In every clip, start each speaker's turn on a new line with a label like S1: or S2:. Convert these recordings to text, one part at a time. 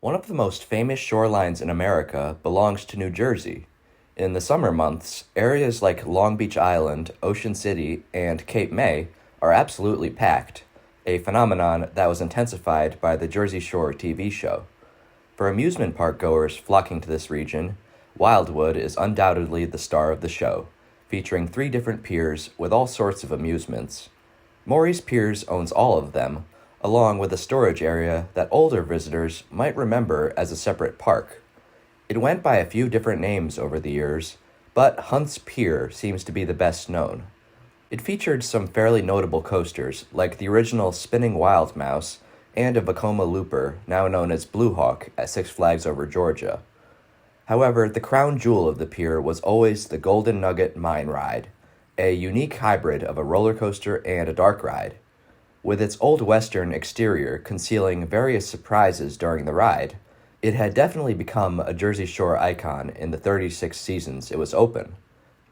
S1: One of the most famous shorelines in America belongs to New Jersey. In the summer months, areas like Long Beach Island, Ocean City, and Cape May are absolutely packed, a phenomenon that was intensified by the Jersey Shore TV show. For amusement park goers flocking to this region, Wildwood is undoubtedly the star of the show, featuring 3 different piers with all sorts of amusements. Maurice Piers owns all of them, along with a storage area that older visitors might remember as a separate park. It went by a few different names over the years, but Hunt's Pier seems to be the best known. It featured some fairly notable coasters, like the original Spinning Wild Mouse and a Vekoma Looper, now known as Blue Hawk, at Six Flags Over Georgia. However, the crown jewel of the pier was always the Golden Nugget Mine Ride, a unique hybrid of a roller coaster and a dark ride. With its old western exterior concealing various surprises during the ride, it had definitely become a Jersey Shore icon in the 36 seasons it was open.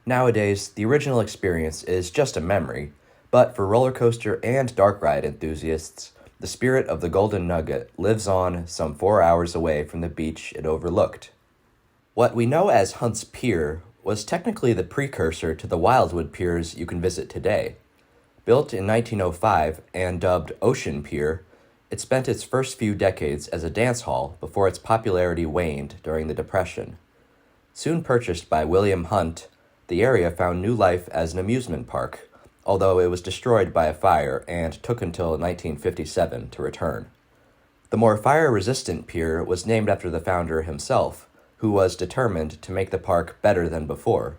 S1: Nowadays, the original experience is just a memory, but for roller coaster and dark ride enthusiasts, the spirit of the Golden Nugget lives on some 4 hours away from the beach it overlooked. What we know as Hunt's Pier was technically the precursor to the Wildwood piers you can visit today. Built in 1905 and dubbed Ocean Pier, it spent its first few decades as a dance hall before its popularity waned during the Depression. Soon purchased by William Hunt, the area found new life as an amusement park, although it was destroyed by a fire and took until 1957 to return. The more fire-resistant pier was named after the founder himself, who was determined to make the park better than before.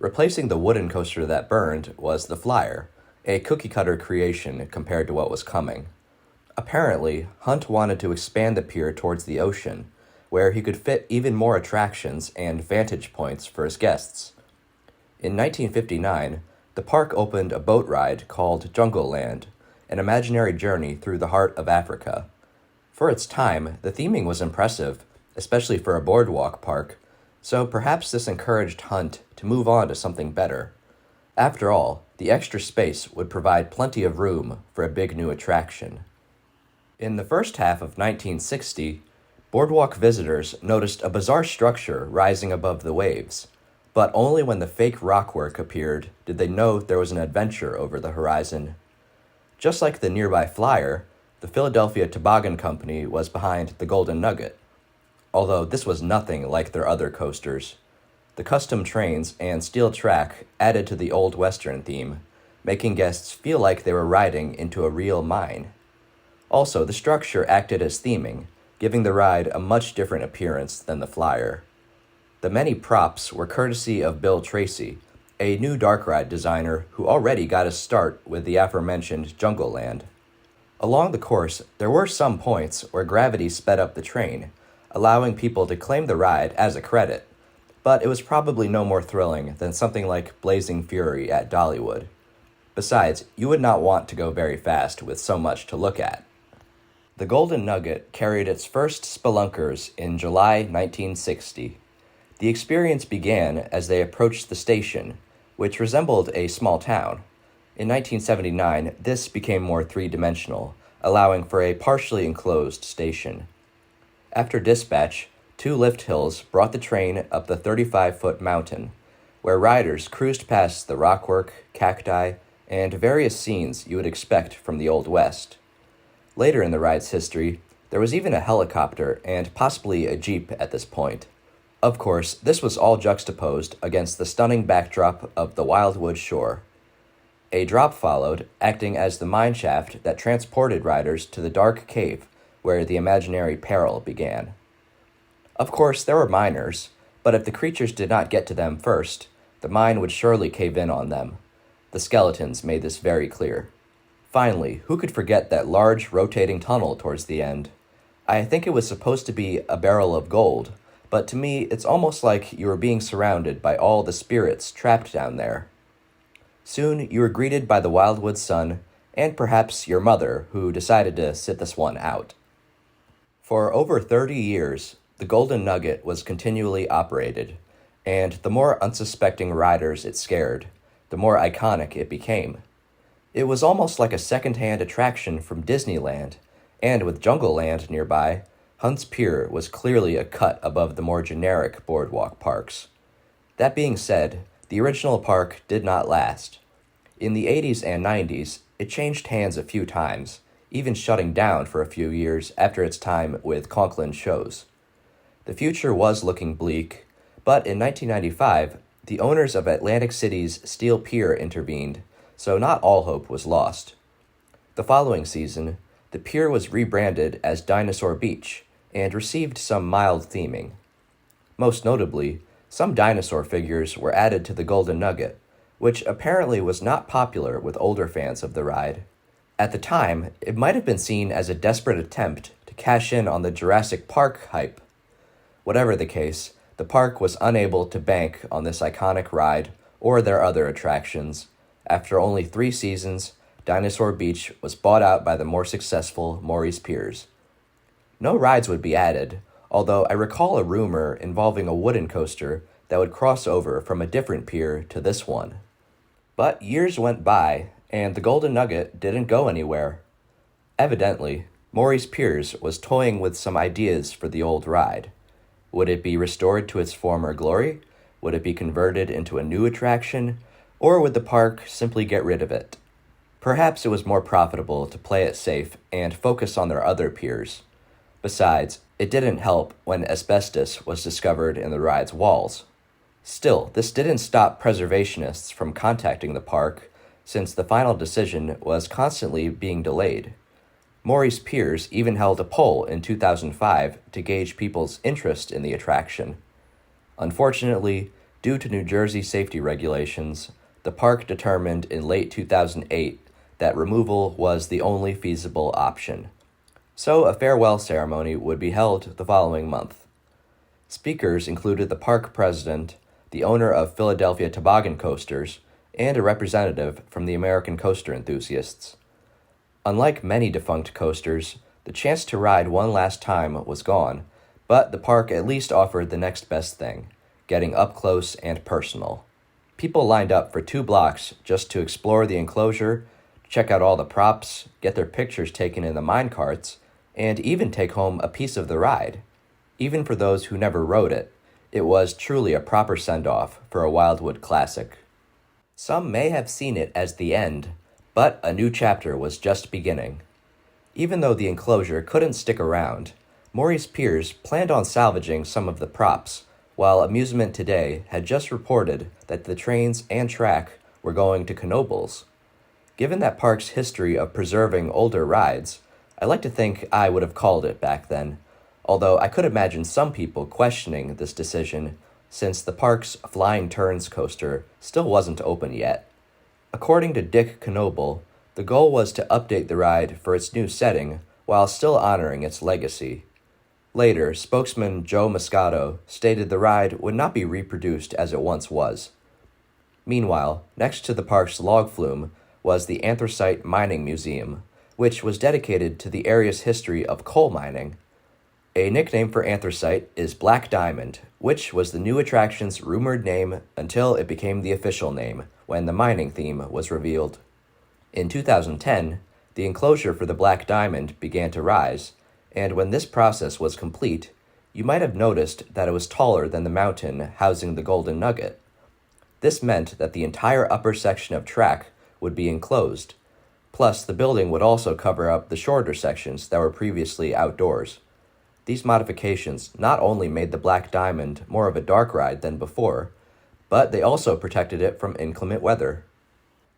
S1: Replacing the wooden coaster that burned was the Flyer, a cookie-cutter creation compared to what was coming. Apparently, Hunt wanted to expand the pier towards the ocean, where he could fit even more attractions and vantage points for his guests. In 1959, the park opened a boat ride called Jungle Land, an imaginary journey through the heart of Africa. For its time, the theming was impressive, especially for a boardwalk park, so perhaps this encouraged Hunt to move on to something better. After all, the extra space would provide plenty of room for a big new attraction. In the first half of 1960, boardwalk visitors noticed a bizarre structure rising above the waves, but only when the fake rockwork appeared did they know there was an adventure over the horizon. Just like the nearby Flyer, the Philadelphia Toboggan Company was behind the Golden Nugget, although this was nothing like their other coasters. The custom trains and steel track added to the old western theme, making guests feel like they were riding into a real mine. Also, the structure acted as theming, giving the ride a much different appearance than the Flyer. The many props were courtesy of Bill Tracy, a new dark ride designer who already got a start with the aforementioned Jungle Land. Along the course, there were some points where gravity sped up the train, allowing people to claim the ride as a credit, but it was probably no more thrilling than something like Blazing Fury at Dollywood. Besides, you would not want to go very fast with so much to look at. The Golden Nugget carried its first spelunkers in July 1960. The experience began as they approached the station, which resembled a small town. In 1979, this became more three-dimensional, allowing for a partially enclosed station. After dispatch, 2 lift hills brought the train up the 35-foot mountain, where riders cruised past the rockwork, cacti, and various scenes you would expect from the Old West. Later in the ride's history, there was even a helicopter and possibly a jeep at this point. Of course, this was all juxtaposed against the stunning backdrop of the Wildwood shore. A drop followed, acting as the mine shaft that transported riders to the dark cave where the imaginary peril began. Of course, there were miners, but if the creatures did not get to them first, the mine would surely cave in on them. The skeletons made this very clear. Finally, who could forget that large, rotating tunnel towards the end? I think it was supposed to be a barrel of gold, but to me, it's almost like you were being surrounded by all the spirits trapped down there. Soon, you were greeted by the Wildwood sun, and perhaps your mother, who decided to sit this one out. For over 30 years, the Golden Nugget was continually operated, and the more unsuspecting riders it scared, the more iconic it became. It was almost like a second-hand attraction from Disneyland, and with Jungle Land nearby, Hunt's Pier was clearly a cut above the more generic boardwalk parks. That being said, the original park did not last. In the 80s and 90s, it changed hands a few times, even shutting down for a few years after its time with Conklin shows. The future was looking bleak, but in 1995, the owners of Atlantic City's Steel Pier intervened, so not all hope was lost. The following season, the pier was rebranded as Dinosaur Beach and received some mild theming. Most notably, some dinosaur figures were added to the Golden Nugget, which apparently was not popular with older fans of the ride. At the time, it might have been seen as a desperate attempt to cash in on the Jurassic Park hype. Whatever the case, the park was unable to bank on this iconic ride or their other attractions. After only 3 seasons, Dinosaur Beach was bought out by the more successful Maurice Piers. No rides would be added, although I recall a rumor involving a wooden coaster that would cross over from a different pier to this one. But years went by, and the Golden Nugget didn't go anywhere. Evidently, Maurice Piers was toying with some ideas for the old ride. Would it be restored to its former glory? Would it be converted into a new attraction? Or would the park simply get rid of it? Perhaps it was more profitable to play it safe and focus on their other piers. Besides, it didn't help when asbestos was discovered in the ride's walls. Still, this didn't stop preservationists from contacting the park, since the final decision was constantly being delayed. Maurice Piers even held a poll in 2005 to gauge people's interest in the attraction. Unfortunately, due to New Jersey safety regulations, the park determined in late 2008 that removal was the only feasible option. So a farewell ceremony would be held the following month. Speakers included the park president, the owner of Philadelphia Toboggan Coasters, and a representative from the American Coaster Enthusiasts. Unlike many defunct coasters, the chance to ride one last time was gone, but the park at least offered the next best thing, getting up close and personal. People lined up for 2 blocks just to explore the enclosure, check out all the props, get their pictures taken in the mine carts, and even take home a piece of the ride. Even for those who never rode it, it was truly a proper send-off for a Wildwood classic. Some may have seen it as the end, but a new chapter was just beginning. Even though the enclosure couldn't stick around, Maurice Piers planned on salvaging some of the props, while Amusement Today had just reported that the trains and track were going to Knoebels. Given that park's history of preserving older rides, I like to think I would have called it back then, although I could imagine some people questioning this decision since the park's Flying Turns coaster still wasn't open yet. According to Dick Knoebel, the goal was to update the ride for its new setting while still honoring its legacy. Later, spokesman Joe Moscato stated the ride would not be reproduced as it once was. Meanwhile, next to the park's log flume was the Anthracite Mining Museum, which was dedicated to the area's history of coal mining. A nickname for anthracite is Black Diamond, which was the new attraction's rumored name until it became the official name when the mining theme was revealed. In 2010, the enclosure for the Black Diamond began to rise, and when this process was complete, you might have noticed that it was taller than the mountain housing the Golden Nugget. This meant that the entire upper section of track would be enclosed. Plus, the building would also cover up the shorter sections that were previously outdoors. These modifications not only made the Black Diamond more of a dark ride than before, but they also protected it from inclement weather.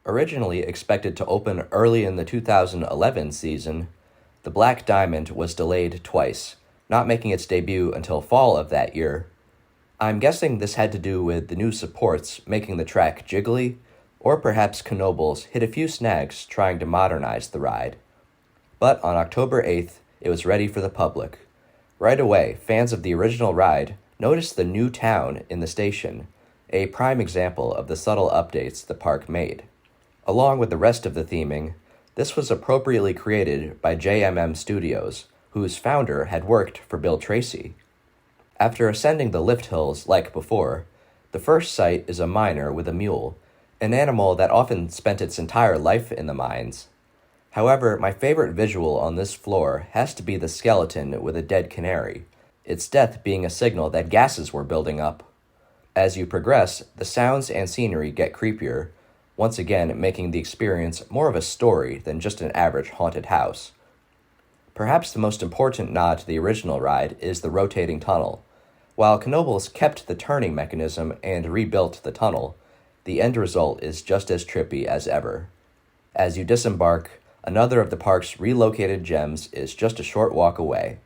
S1: Originally expected to open early in the 2011 season, the Black Diamond was delayed twice, not making its debut until fall of that year. I'm guessing this had to do with the new supports making the track jiggly, or perhaps Knoebels hit a few snags trying to modernize the ride. But on October 8th, it was ready for the public. Right away, fans of the original ride noticed the new town in the station, a prime example of the subtle updates the park made. Along with the rest of the theming, this was appropriately created by JMM Studios, whose founder had worked for Bill Tracy. After ascending the lift hills like before, the first sight is a miner with a mule, an animal that often spent its entire life in the mines. However, my favorite visual on this floor has to be the skeleton with a dead canary, its death being a signal that gases were building up. As you progress, the sounds and scenery get creepier, once again making the experience more of a story than just an average haunted house. Perhaps the most important nod to the original ride is the rotating tunnel. While Knoebels kept the turning mechanism and rebuilt the tunnel, the end result is just as trippy as ever. As you disembark, another of the park's relocated gems is just a short walk away.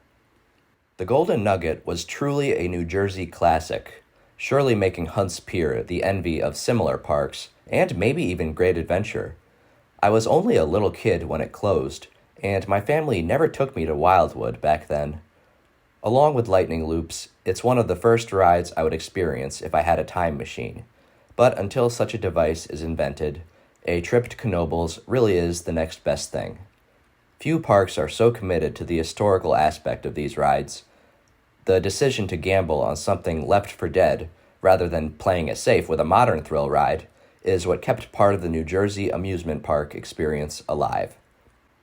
S1: The Golden Nugget was truly a New Jersey classic, surely making Hunt's Pier the envy of similar parks, and maybe even Great Adventure. I was only a little kid when it closed, and my family never took me to Wildwood back then. Along with Lightning Loops, it's one of the first rides I would experience if I had a time machine. But until such a device is invented, a trip to Knoebels really is the next best thing. Few parks are so committed to the historical aspect of these rides. The decision to gamble on something left for dead, rather than playing it safe with a modern thrill ride, is what kept part of the New Jersey amusement park experience alive.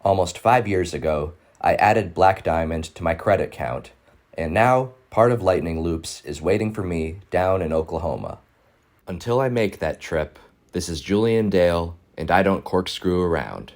S1: Almost 5 years ago, I added Black Diamond to my credit count, and now part of Lightning Loops is waiting for me down in Oklahoma. Until I make that trip, this is Julian Dale, and I don't corkscrew around.